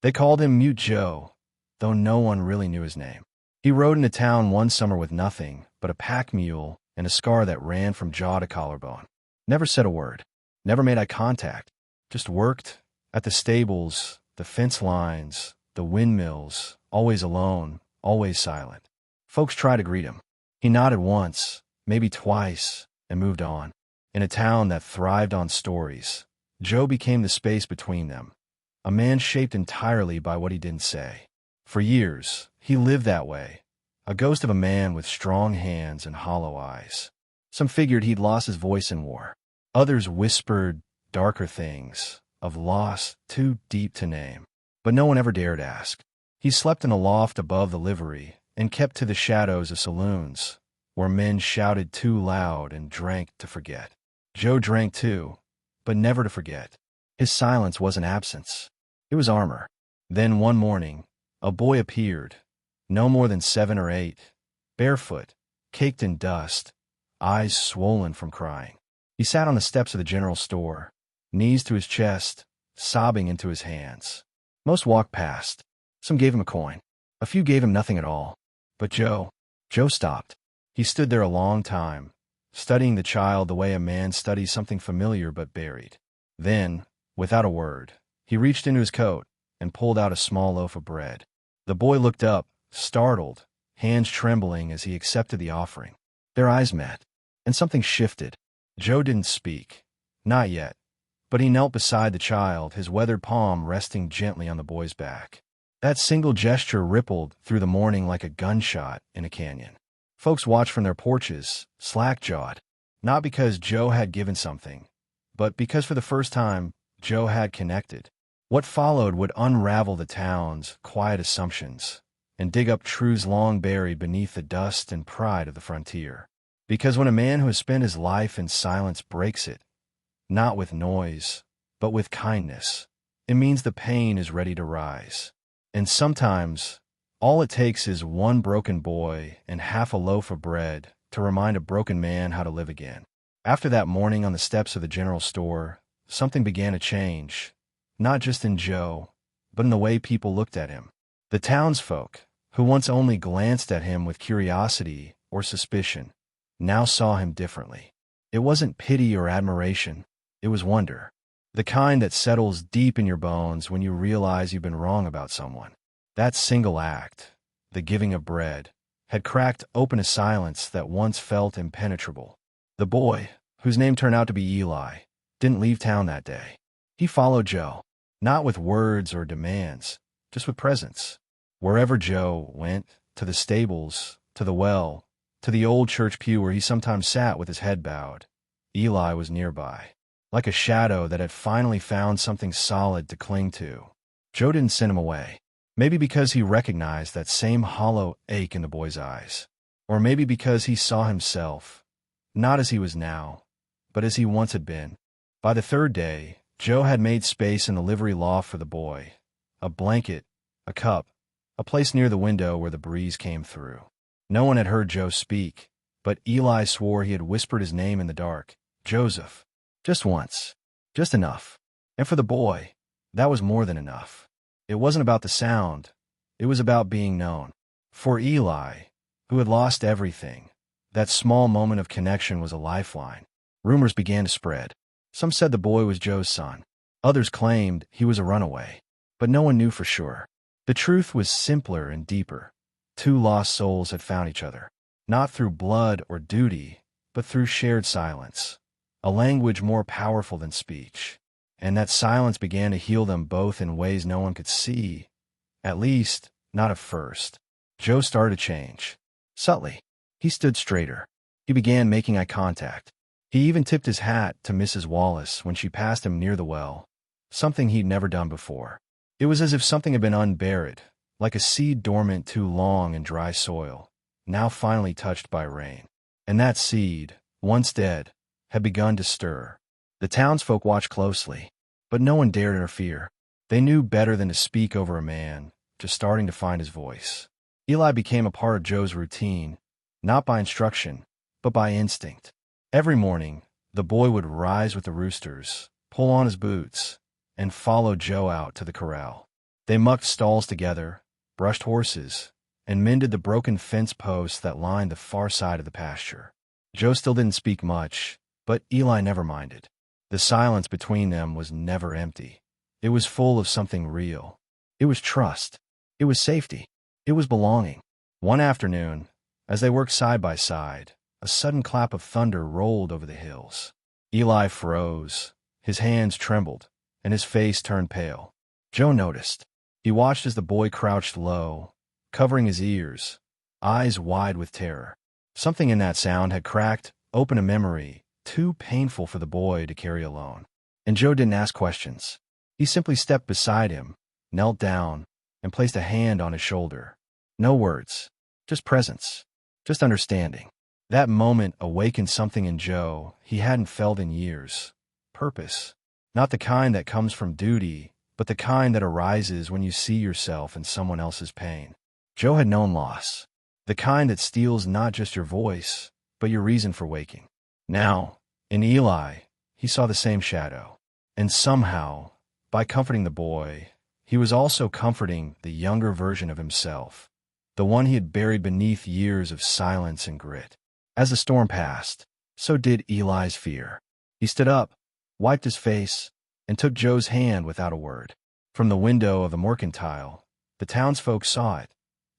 They called him Mute Joe, though no one really knew his name. He rode into town one summer with nothing but a pack mule and a scar that ran from jaw to collarbone. Never said a word, never made eye contact, just worked at the stables, the fence lines, the windmills, always alone, always silent. Folks tried to greet him. He nodded once, maybe twice, and moved on. In a town that thrived on stories, Joe became the space between them, a man shaped entirely by what he didn't say. For years, he lived that way, a ghost of a man with strong hands and hollow eyes. Some figured he'd lost his voice in war. Others whispered darker things, of loss too deep to name. But no one ever dared ask. He slept in a loft above the livery and kept to the shadows of saloons, where men shouted too loud and drank to forget. Joe drank too, but never to forget. His silence wasn't absence. It was armor. Then one morning, a boy appeared, no more than 7 or 8, barefoot, caked in dust, eyes swollen from crying. He sat on the steps of the general store, knees to his chest, sobbing into his hands. Most walked past. Some gave him a coin. A few gave him nothing at all. But Joe stopped. He stood there a long time, studying the child the way a man studies something familiar but buried. Then, without a word, he reached into his coat and pulled out a small loaf of bread. The boy looked up, startled, hands trembling as he accepted the offering. Their eyes met, and something shifted. Joe didn't speak. Not yet. But he knelt beside the child, his weathered palm resting gently on the boy's back. That single gesture rippled through the morning like a gunshot in a canyon. Folks watched from their porches, slack-jawed, not because Joe had given something, but because for the first time, Joe had connected. What followed would unravel the town's quiet assumptions and dig up truths long buried beneath the dust and pride of the frontier. Because when a man who has spent his life in silence breaks it, not with noise, but with kindness, it means the pain is ready to rise. And sometimes, all it takes is one broken boy and half a loaf of bread to remind a broken man how to live again. After that morning on the steps of the general store, something began to change, not just in Joe, but in the way people looked at him. The townsfolk, who once only glanced at him with curiosity or suspicion, now saw him differently. It wasn't pity or admiration, it was wonder. The kind that settles deep in your bones when you realize you've been wrong about someone. That single act, the giving of bread, had cracked open a silence that once felt impenetrable. The boy, whose name turned out to be Eli, didn't leave town that day. He followed Joe, not with words or demands, just with presence. Wherever Joe went, to the stables, to the well, to the old church pew where he sometimes sat with his head bowed, Eli was nearby, like a shadow that had finally found something solid to cling to. Joe didn't send him away. Maybe because he recognized that same hollow ache in the boy's eyes. Or maybe because he saw himself, not as he was now, but as he once had been. By the third day, Joe had made space in the livery loft for the boy. A blanket, a cup, a place near the window where the breeze came through. No one had heard Joe speak, but Eli swore he had whispered his name in the dark. Joseph. Just once. Just enough. And for the boy, that was more than enough. It wasn't about the sound. It was about being known. For Eli, who had lost everything, that small moment of connection was a lifeline. Rumors began to spread. Some said the boy was Joe's son. Others claimed he was a runaway. But no one knew for sure. The truth was simpler and deeper. Two lost souls had found each other, not through blood or duty, but through shared silence. A language more powerful than speech. And that silence began to heal them both in ways no one could see. At least, not at first. Joe started to change. Subtly. He stood straighter. He began making eye contact. He even tipped his hat to Mrs. Wallace when she passed him near the well, something he'd never done before. It was as if something had been unburied, like a seed dormant too long in dry soil, now finally touched by rain. And that seed, once dead, had begun to stir. The townsfolk watched closely, but no one dared interfere. They knew better than to speak over a man, just starting to find his voice. Eli became a part of Joe's routine, not by instruction, but by instinct. Every morning, the boy would rise with the roosters, pull on his boots, and follow Joe out to the corral. They mucked stalls together, brushed horses, and mended the broken fence posts that lined the far side of the pasture. Joe still didn't speak much, but Eli never minded. The silence between them was never empty. It was full of something real. It was trust. It was safety. It was belonging. One afternoon, as they worked side by side, a sudden clap of thunder rolled over the hills. Eli froze, his hands trembled, and his face turned pale. Joe noticed. He watched as the boy crouched low, covering his ears, eyes wide with terror. Something in that sound had cracked open a memory too painful for the boy to carry alone. And Joe didn't ask questions. He simply stepped beside him, knelt down, and placed a hand on his shoulder. No words, just presence, just understanding. That moment awakened something in Joe he hadn't felt in years. Purpose. Not the kind that comes from duty, but the kind that arises when you see yourself in someone else's pain. Joe had known loss. The kind that steals not just your voice, but your reason for waking. Now, in Eli, he saw the same shadow. And somehow, by comforting the boy, he was also comforting the younger version of himself, the one he had buried beneath years of silence and grit. As the storm passed, so did Eli's fear. He stood up, wiped his face, and took Joe's hand without a word. From the window of the mercantile, the townsfolk saw it.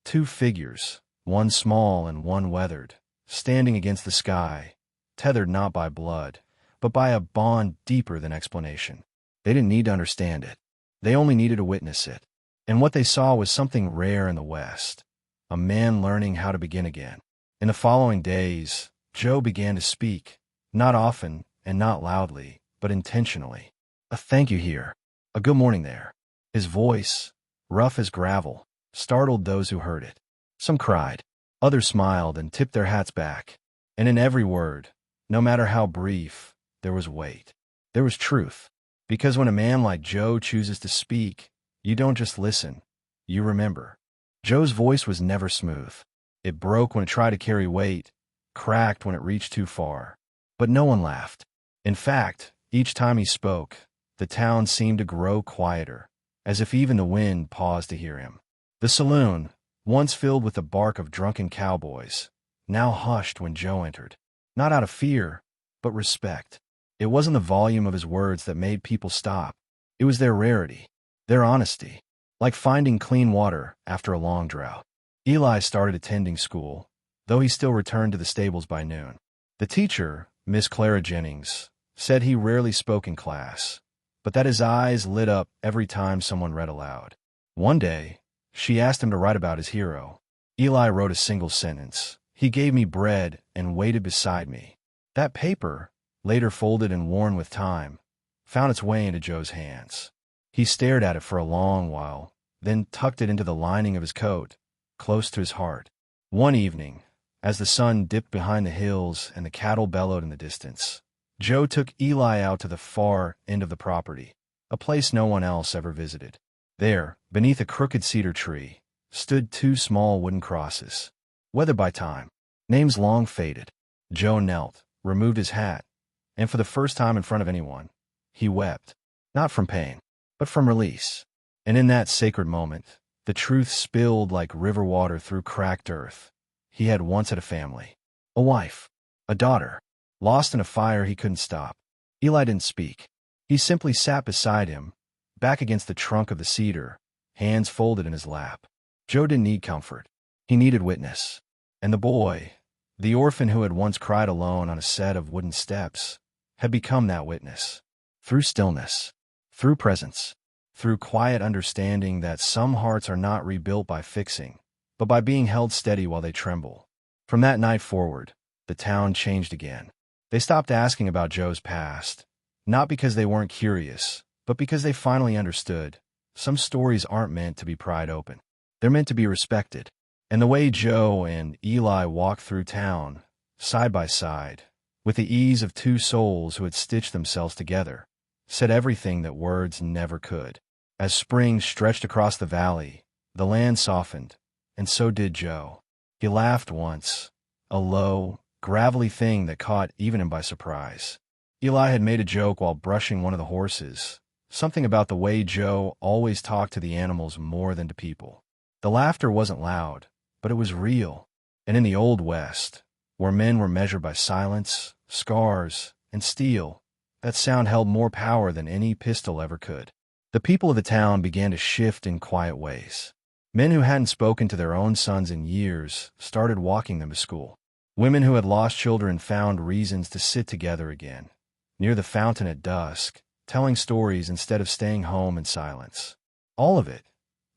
Two figures, one small and one weathered, standing against the sky, tethered not by blood, but by a bond deeper than explanation. They didn't need to understand it. They only needed to witness it. And what they saw was something rare in the West, a man learning how to begin again. In the following days, Joe began to speak, not often and not loudly, but intentionally. A thank you here, a good morning there. His voice, rough as gravel, startled those who heard it. Some cried, others smiled and tipped their hats back. And in every word, no matter how brief, there was weight. There was truth. Because when a man like Joe chooses to speak, you don't just listen, you remember. Joe's voice was never smooth. It broke when it tried to carry weight, cracked when it reached too far. But no one laughed. In fact, each time he spoke, the town seemed to grow quieter, as if even the wind paused to hear him. The saloon, once filled with the bark of drunken cowboys, now hushed when Joe entered. Not out of fear, but respect. It wasn't the volume of his words that made people stop. It was their rarity, their honesty, like finding clean water after a long drought. Eli started attending school, though he still returned to the stables by noon. The teacher, Miss Clara Jennings, said he rarely spoke in class, but that his eyes lit up every time someone read aloud. One day, she asked him to write about his hero. Eli wrote a single sentence. He gave me bread and waited beside me. That paper, later folded and worn with time, found its way into Joe's hands. He stared at it for a long while, then tucked it into the lining of his coat, close to his heart. One evening, as the sun dipped behind the hills and the cattle bellowed in the distance, Joe took Eli out to the far end of the property, a place no one else ever visited. There, beneath a crooked cedar tree, stood two small wooden crosses, weathered by time, names long faded. Joe knelt, removed his hat, and for the first time in front of anyone, he wept, not from pain, but from release. And in that sacred moment, the truth spilled like river water through cracked earth. He had once had a family, a wife, a daughter, lost in a fire he couldn't stop. Eli didn't speak. He simply sat beside him, back against the trunk of the cedar, hands folded in his lap. Joe didn't need comfort. He needed witness. And the boy, the orphan who had once cried alone on a set of wooden steps, had become that witness. Through stillness, through presence, through quiet understanding that some hearts are not rebuilt by fixing, but by being held steady while they tremble. From that night forward, the town changed again. They stopped asking about Joe's past, not because they weren't curious, but because they finally understood. Some stories aren't meant to be pried open. They're meant to be respected. And the way Joe and Eli walked through town, side by side, with the ease of two souls who had stitched themselves together, said everything that words never could. As spring stretched across the valley, the land softened, and so did Joe. He laughed once, a low, gravelly thing that caught even him by surprise. Eli had made a joke while brushing one of the horses, Something about the way Joe always talked to the animals more than to people. The laughter wasn't loud, but it was real. And in the Old West, where men were measured by silence, scars, and steel, that sound held more power than any pistol ever could. The people of the town began to shift in quiet ways. Men who hadn't spoken to their own sons in years started walking them to school. Women who had lost children found reasons to sit together again, near the fountain at dusk, telling stories instead of staying home in silence. All of it,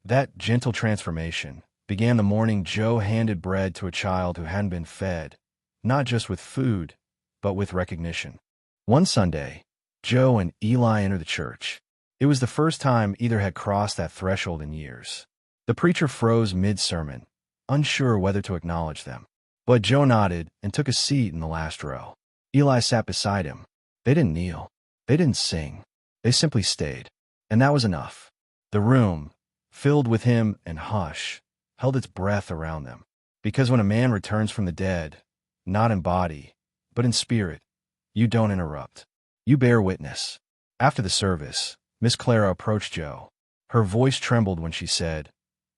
that gentle transformation, began the morning Joe handed bread to a child who hadn't been fed, not just with food, but with recognition. One Sunday, Joe and Eli entered the church. It was the first time either had crossed that threshold in years. The preacher froze mid-sermon, unsure whether to acknowledge them. But Joe nodded and took a seat in the last row. Eli sat beside him. They didn't kneel. They didn't sing. They simply stayed. And that was enough. The room, filled with him and hush, held its breath around them. Because when a man returns from the dead, not in body, but in spirit, you don't interrupt. You bear witness. After the service, Miss Clara approached Joe. Her voice trembled when she said,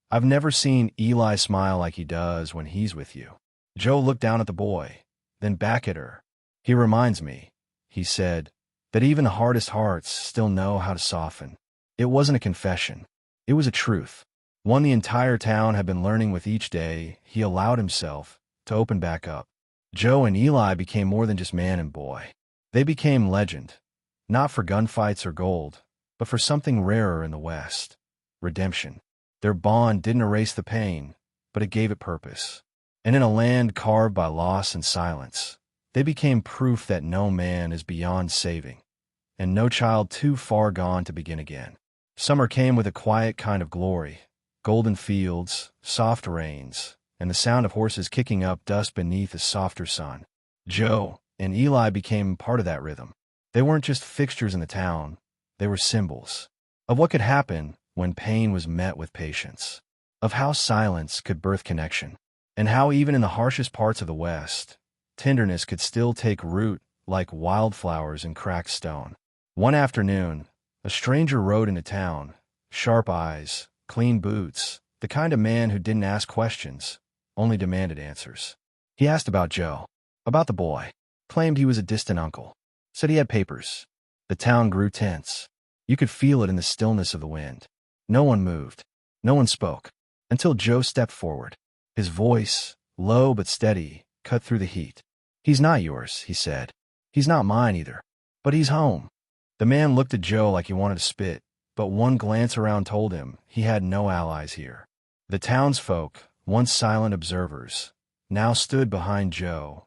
"I've never seen Eli smile like he does when he's with you." Joe looked down at the boy, then back at her. "He reminds me," he said, "that even the hardest hearts still know how to soften." It wasn't a confession. It was a truth. One the entire town had been learning with each day he allowed himself to open back up. Joe and Eli became more than just man and boy. They became legend, not for gunfights or gold, but for something rarer in the West: redemption. Their bond didn't erase the pain, but it gave it purpose. And in a land carved by loss and silence, they became proof that no man is beyond saving, and no child too far gone to begin again. Summer came with a quiet kind of glory: golden fields, soft rains, and the sound of horses kicking up dust beneath a softer sun. Joe and Eli became part of that rhythm. They weren't just fixtures in the town, they were symbols of what could happen when pain was met with patience, of how silence could birth connection, and how even in the harshest parts of the West, tenderness could still take root like wildflowers in cracked stone. One afternoon, a stranger rode into town, sharp eyes, clean boots, the kind of man who didn't ask questions, only demanded answers. He asked about Joe, about the boy, claimed he was a distant uncle, said he had papers. The town grew tense. You could feel it in the stillness of the wind. No one moved. No one spoke, until Joe stepped forward. His voice, low but steady, cut through the heat. "He's not yours," he said. "He's not mine either. But he's home." The man looked at Joe like he wanted to spit, but one glance around told him he had no allies here. The townsfolk, once silent observers, now stood behind Joe,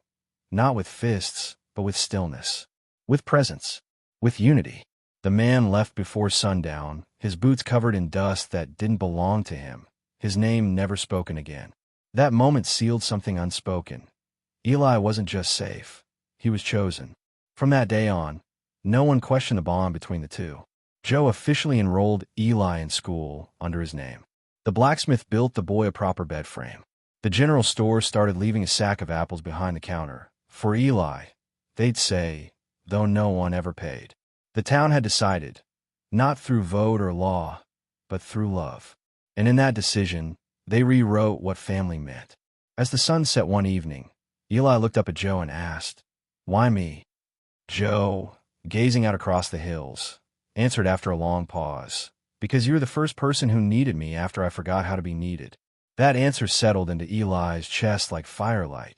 not with fists, but with stillness, with presence, with unity. The man left before sundown, his boots covered in dust that didn't belong to him, his name never spoken again. That moment sealed something unspoken. Eli wasn't just safe, he was chosen. From that day on, no one questioned the bond between the two. Joe officially enrolled Eli in school under his name. The blacksmith built the boy a proper bed frame. The general store started leaving a sack of apples behind the counter. For Eli, they'd say, though no one ever paid. The town had decided, not through vote or law, but through love. And in that decision, they rewrote what family meant. As the sun set one evening, Eli looked up at Joe and asked, "Why me?" Joe, gazing out across the hills, answered after a long pause, "Because you're the first person who needed me after I forgot how to be needed." That answer settled into Eli's chest like firelight,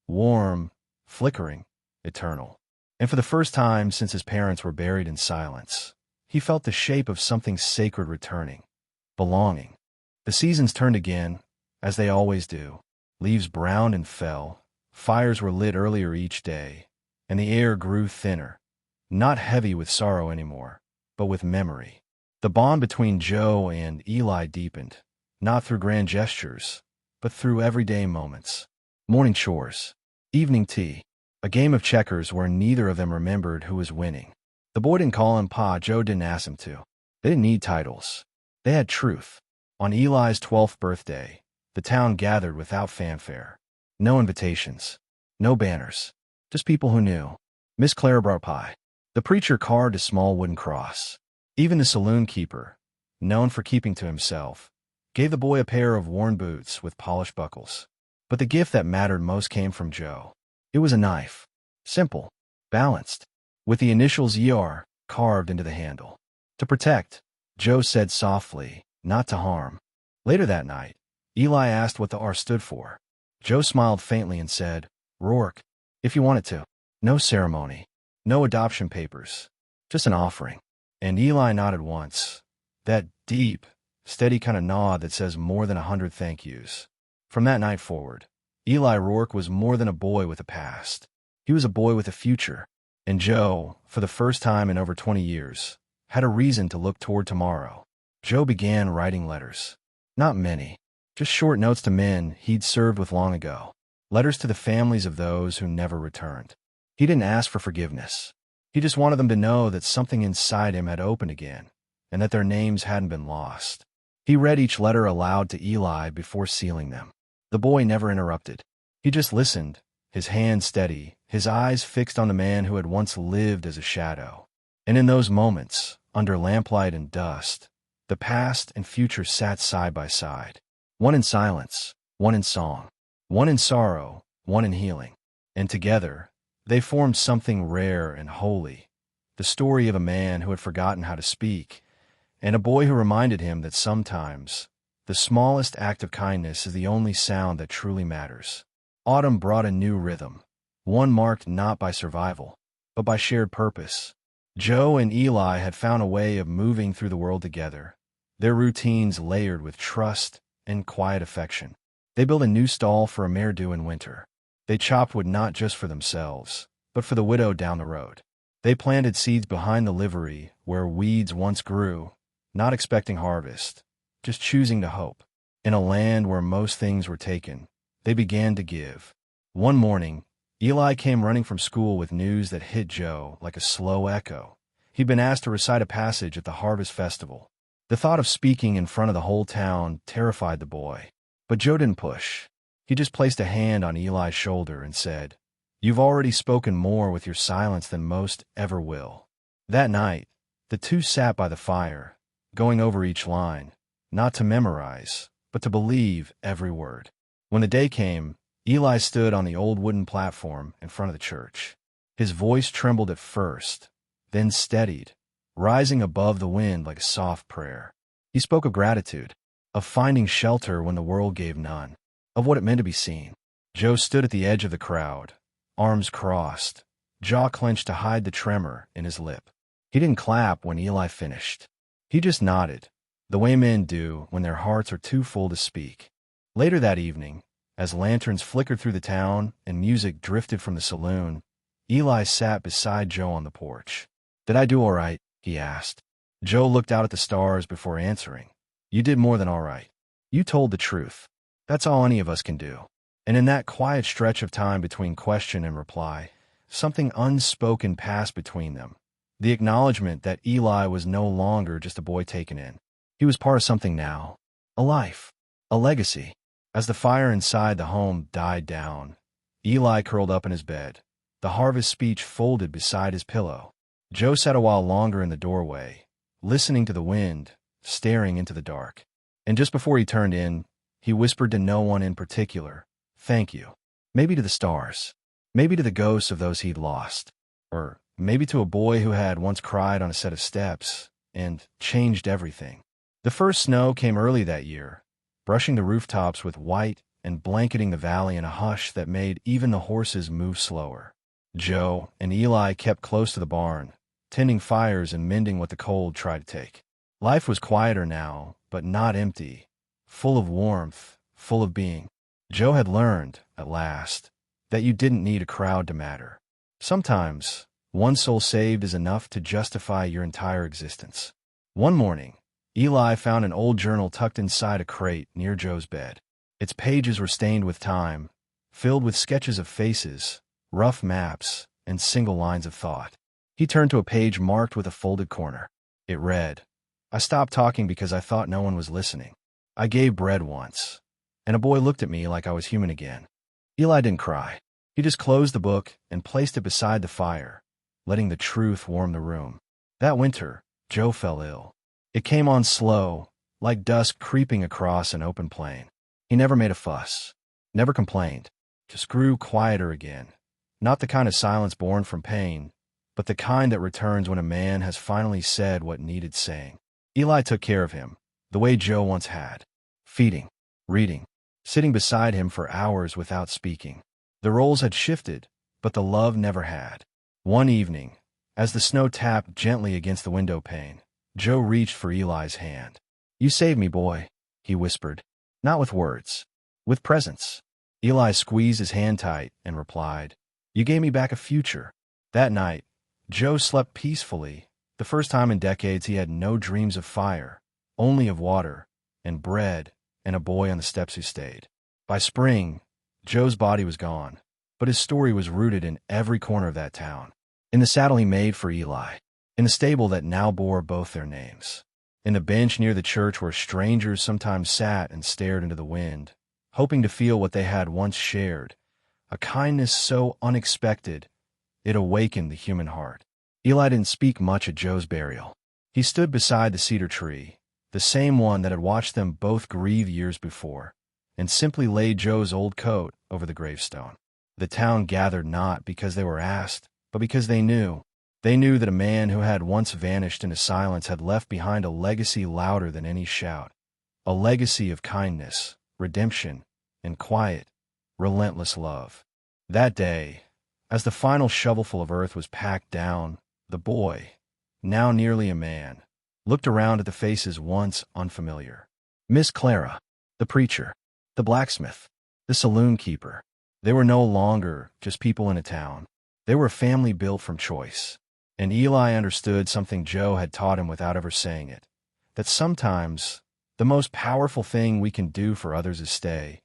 warm, flickering, eternal. And for the first time since his parents were buried in silence, he felt the shape of something sacred returning, belonging. The seasons turned again, as they always do. Leaves browned and fell, fires were lit earlier each day, and the air grew thinner, not heavy with sorrow anymore, but with memory. The bond between Joe and Eli deepened, not through grand gestures, but through everyday moments. Morning chores, evening tea, a game of checkers where neither of them remembered who was winning. The boy didn't call him Pa, Joe didn't ask him to. They didn't need titles. They had truth. On Eli's 12th birthday, the town gathered without fanfare. No invitations, no banners, just people who knew. Miss Clara brought pie. The preacher carved a small wooden cross. Even the saloon keeper, known for keeping to himself, gave the boy a pair of worn boots with polished buckles. But the gift that mattered most came from Joe. It was a knife. Simple, balanced, with the initials ER carved into the handle. To protect, Joe said softly, not to harm. Later that night, Eli asked what the R stood for. Joe smiled faintly and said, Rourke, if you wanted to. No ceremony, no adoption papers, just an offering. And Eli nodded once, that deep, steady kind of nod that says more than 100 thank yous. From that night forward, Eli Rourke was more than a boy with a past. He was a boy with a future. And Joe, for the first time in over 20 years, had a reason to look toward tomorrow. Joe began writing letters. Not many, just short notes to men he'd served with long ago. Letters to the families of those who never returned. He didn't ask for forgiveness. He just wanted them to know that something inside him had opened again, and that their names hadn't been lost. He read each letter aloud to Eli before sealing them. The boy never interrupted. He just listened, his hand steady, his eyes fixed on the man who had once lived as a shadow. And in those moments, under lamplight and dust, the past and future sat side by side. One in silence, one in song, one in sorrow, one in healing. And together, they formed something rare and holy, the story of a man who had forgotten how to speak, and a boy who reminded him that sometimes the smallest act of kindness is the only sound that truly matters. Autumn brought a new rhythm, one marked not by survival, but by shared purpose. Joe and Eli had found a way of moving through the world together, their routines layered with trust and quiet affection. They built a new stall for a mare-due in winter. They chopped wood not just for themselves, but for the widow down the road. They planted seeds behind the livery where weeds once grew, not expecting harvest, just choosing to hope. In a land where most things were taken, they began to give. One morning, Eli came running from school with news that hit Joe like a slow echo. He'd been asked to recite a passage at the Harvest Festival. The thought of speaking in front of the whole town terrified the boy. But Joe didn't push. He just placed a hand on Eli's shoulder and said, You've already spoken more with your silence than most ever will. That night, the two sat by the fire, going over each line, not to memorize, but to believe every word. When the day came, Eli stood on the old wooden platform in front of the church. His voice trembled at first, then steadied, rising above the wind like a soft prayer. He spoke of gratitude, of finding shelter when the world gave none, of what it meant to be seen. Joe stood at the edge of the crowd, arms crossed, jaw clenched to hide the tremor in his lip. He didn't clap when Eli finished. He just nodded, the way men do when their hearts are too full to speak. Later that evening, as lanterns flickered through the town and music drifted from the saloon, Eli sat beside Joe on the porch. Did I do all right? He asked. Joe looked out at the stars before answering. You did more than all right. You told the truth. That's all any of us can do. And in that quiet stretch of time between question and reply, something unspoken passed between them. The acknowledgement that Eli was no longer just a boy taken in. He was part of something now. A life. A legacy. As the fire inside the home died down, Eli curled up in his bed, the harvest speech folded beside his pillow. Joe sat a while longer in the doorway, listening to the wind, staring into the dark. And just before he turned in, he whispered to no one in particular, Thank you. Maybe to the stars. Maybe to the ghosts of those he'd lost. Or maybe to a boy who had once cried on a set of steps and changed everything. The first snow came early that year, brushing the rooftops with white and blanketing the valley in a hush that made even the horses move slower. Joe and Eli kept close to the barn, tending fires and mending what the cold tried to take. Life was quieter now, but not empty, full of warmth, full of being. Joe had learned, at last, that you didn't need a crowd to matter. Sometimes, one soul saved is enough to justify your entire existence. One morning, Eli found an old journal tucked inside a crate near Joe's bed. Its pages were stained with time, filled with sketches of faces, rough maps, and single lines of thought. He turned to a page marked with a folded corner. It read, I stopped talking because I thought no one was listening. I gave bread once, and a boy looked at me like I was human again. Eli didn't cry. He just closed the book and placed it beside the fire, letting the truth warm the room. That winter, Joe fell ill. It came on slow, like dusk creeping across an open plain. He never made a fuss, never complained, just grew quieter again. Not the kind of silence born from pain, but the kind that returns when a man has finally said what needed saying. Eli took care of him, the way Joe once had, feeding, reading, sitting beside him for hours without speaking. The roles had shifted, but the love never had. One evening, as the snow tapped gently against the window pane, Joe reached for Eli's hand. "You saved me, boy," he whispered. Not with words, with presence. Eli squeezed his hand tight and replied, "You gave me back a future." That night, Joe slept peacefully. The first time in decades he had no dreams of fire, only of water and bread and a boy on the steps who stayed. By spring, Joe's body was gone, but his story was rooted in every corner of that town. In the saddle he made for Eli, in the stable that now bore both their names, in the bench near the church where strangers sometimes sat and stared into the wind, hoping to feel what they had once shared, a kindness so unexpected it awakened the human heart. Eli didn't speak much at Joe's burial. He stood beside the cedar tree, the same one that had watched them both grieve years before, and simply laid Joe's old coat over the gravestone. The town gathered not because they were asked, but because they knew. They knew that a man who had once vanished into silence had left behind a legacy louder than any shout, a legacy of kindness, redemption, and quiet, relentless love. That day, as the final shovelful of earth was packed down, the boy, now nearly a man, looked around at the faces once unfamiliar. Miss Clara, the preacher, the blacksmith, the saloon keeper. They were no longer just people in a town. They were a family built from choice. And Eli understood something Joe had taught him without ever saying it, that sometimes the most powerful thing we can do for others is stay.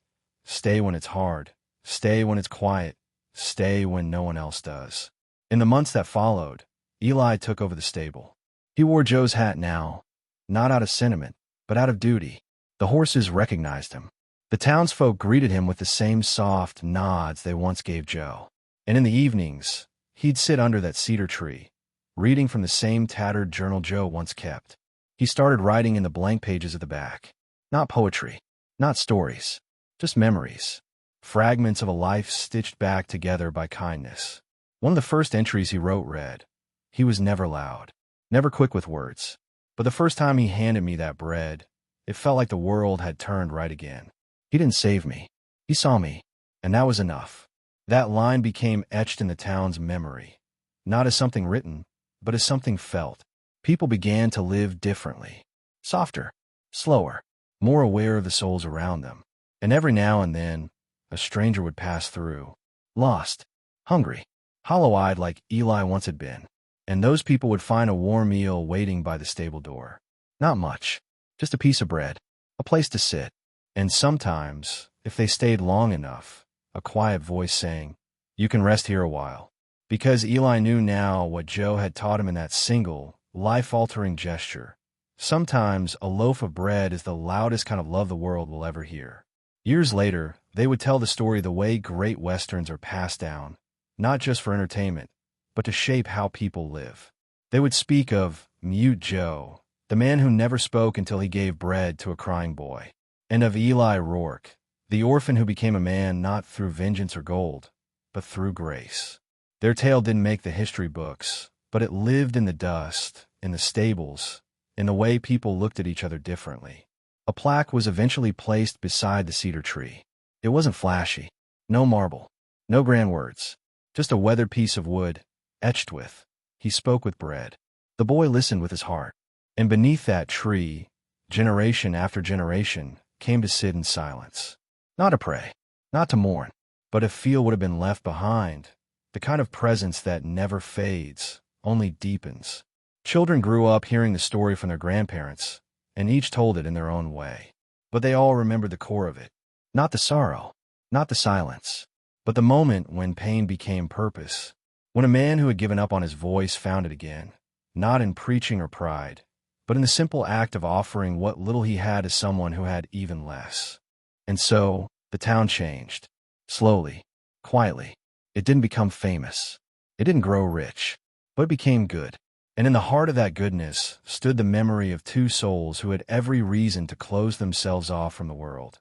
Stay when it's hard. Stay when it's quiet. Stay when no one else does. In the months that followed, Eli took over the stable. He wore Joe's hat now, not out of sentiment, but out of duty. The horses recognized him. The townsfolk greeted him with the same soft nods they once gave Joe. And in the evenings, he'd sit under that cedar tree, reading from the same tattered journal Joe once kept. He started writing in the blank pages at the back. Not poetry, not stories, just memories, fragments of a life stitched back together by kindness. One of the first entries he wrote read, "He was never loud, never quick with words, but the first time he handed me that bread, it felt like the world had turned right again. He didn't save me. He saw me, and that was enough." That line became etched in the town's memory, not as something written, but as something felt. People began to live differently, softer, slower, more aware of the souls around them. And every now and then, a stranger would pass through, lost, hungry, hollow-eyed like Eli once had been. And those people would find a warm meal waiting by the stable door. Not much, just a piece of bread, a place to sit, and sometimes, if they stayed long enough, a quiet voice saying, "You can rest here a while." Because Eli knew now what Joe had taught him in that single, life-altering gesture. Sometimes a loaf of bread is the loudest kind of love the world will ever hear. Years later, they would tell the story the way great westerns are passed down, not just for entertainment, but to shape how people live. They would speak of Mute Joe, the man who never spoke until he gave bread to a crying boy, and of Eli Rourke, the orphan who became a man not through vengeance or gold, but through grace. Their tale didn't make the history books, but it lived in the dust, in the stables, in the way people looked at each other differently. A plaque was eventually placed beside the cedar tree. It wasn't flashy, no marble, no grand words, just a weathered piece of wood, etched with, "He spoke with bread." The boy listened with his heart, and beneath that tree, generation after generation came to sit in silence. Not to pray, not to mourn, but to feel what had been left behind, the kind of presence that never fades, only deepens. Children grew up hearing the story from their grandparents, and each told it in their own way. But they all remembered the core of it. Not the sorrow, not the silence, but the moment when pain became purpose, when a man who had given up on his voice found it again, not in preaching or pride, but in the simple act of offering what little he had to someone who had even less. And so, the town changed. Slowly, quietly. It didn't become famous. It didn't grow rich, but it became good. And in the heart of that goodness stood the memory of two souls who had every reason to close themselves off from the world,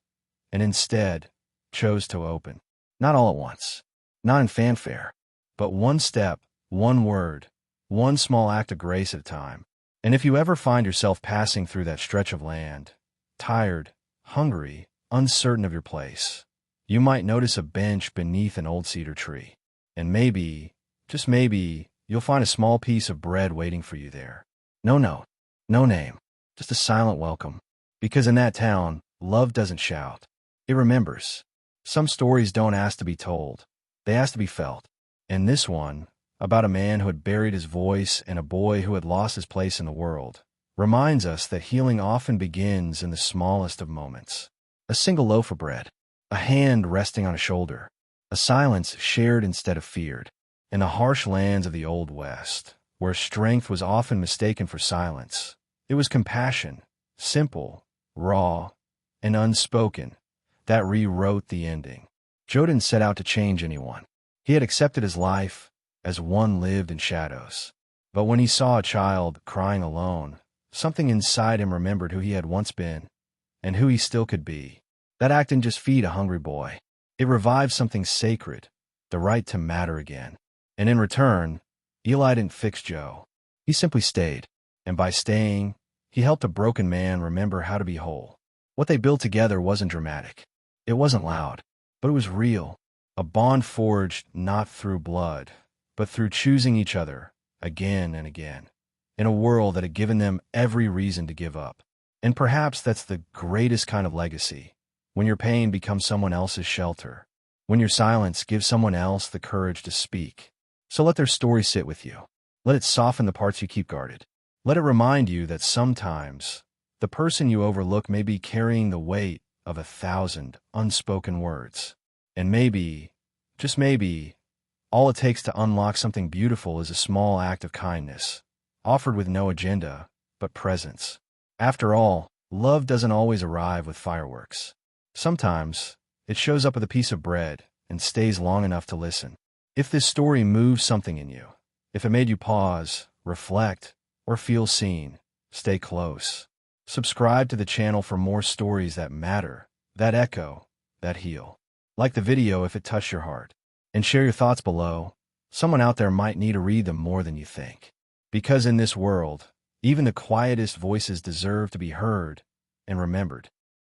and instead chose to open. Not all at once, not in fanfare, but one step, one word, one small act of grace at a time. And if you ever find yourself passing through that stretch of land, tired, hungry, uncertain of your place, you might notice a bench beneath an old cedar tree. And maybe, just maybe, you'll find a small piece of bread waiting for you there. No note, no name, just a silent welcome. Because in that town, love doesn't shout. It remembers. Some stories don't ask to be told. They ask to be felt. And this one, about a man who had buried his voice and a boy who had lost his place in the world, reminds us that healing often begins in the smallest of moments. A single loaf of bread, a hand resting on a shoulder, a silence shared instead of feared. In the harsh lands of the Old West, where strength was often mistaken for silence, it was compassion, simple, raw, and unspoken, that rewrote the ending. Joe didn't set out to change anyone. He had accepted his life as one lived in shadows. But when he saw a child crying alone, something inside him remembered who he had once been and who he still could be. That act didn't just feed a hungry boy. It revived something sacred, the right to matter again. And in return, Eli didn't fix Joe. He simply stayed. And by staying, he helped a broken man remember how to be whole. What they built together wasn't dramatic. It wasn't loud, but it was real. A bond forged not through blood, but through choosing each other again and again, in a world that had given them every reason to give up. And perhaps that's the greatest kind of legacy, when your pain becomes someone else's shelter, when your silence gives someone else the courage to speak. So let their story sit with you. Let it soften the parts you keep guarded. Let it remind you that sometimes the person you overlook may be carrying the weight of 1,000 unspoken words. And maybe, just maybe, all it takes to unlock something beautiful is a small act of kindness, offered with no agenda, but presence. After all, love doesn't always arrive with fireworks. Sometimes, it shows up with a piece of bread and stays long enough to listen. If this story moves something in you, if it made you pause, reflect, or feel seen, stay close. Subscribe to the channel for more stories that matter, that echo, that heal. Like the video if it touched your heart. And share your thoughts below. Someone out there might need to read them more than you think. Because in this world, even the quietest voices deserve to be heard and remembered.